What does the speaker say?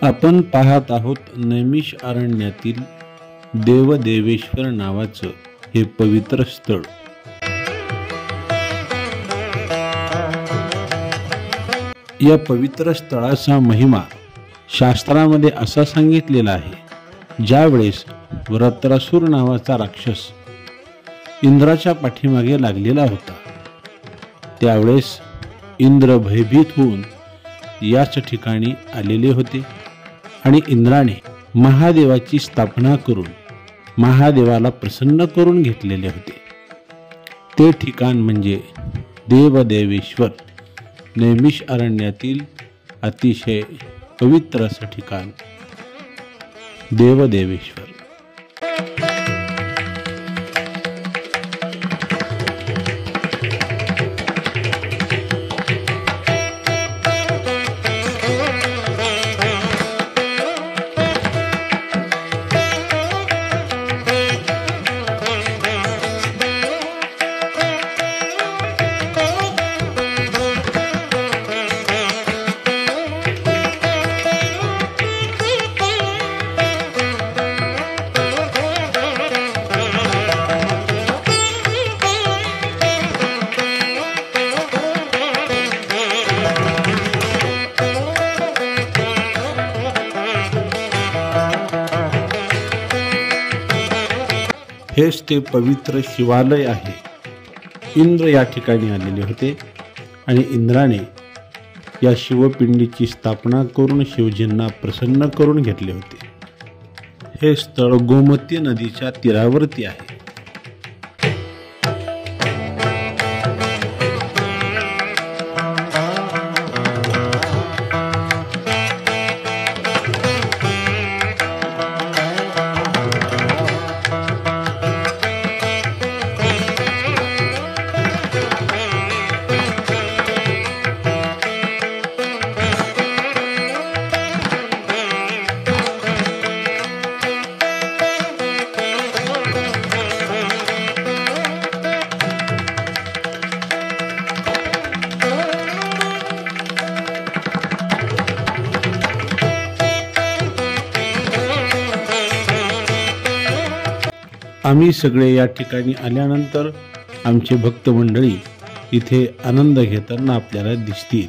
आपण पाहत आहोत नैमिष अरण्यातील देवदेवेश्वर नावाचं हे पवित्र स्थळ। या पवित्र स्थळाचा महिमा शास्त्रामध्ये असा सांगितलेला आहे, ज्या वेळेस वृत्रासुर नावाचा राक्षस इंद्राच्या पाठीमागे लागलेला होता, त्यावेळेस इंद्र भयभीत होऊन याच ठिकाणी आलेले होते आणि इंद्राने महादेवाची स्थापना करून महादेवाला प्रसन्न करून घेतलेले होते। ते ठिकाण म्हणजे देवदेवेश्वर, नैमिष अरण्यातील अतिशय पवित्र असं ठिकाण देवदेवेश्वर। हेच ते पवित्र शिवालय आहे। इंद्र या ठिकाणी आलेले होते आणि इंद्राने या शिवपिंडीची स्थापना करून शिवजींना प्रसन्न करून घेतले होते। हे स्थळ गोमती नदीच्या तीरावरती आहे। आम्ही सगळे या ठिकाणी आल्यानंतर आमचे भक्त मंडळी इथे आनंद घेताना आपल्याला दिसतील।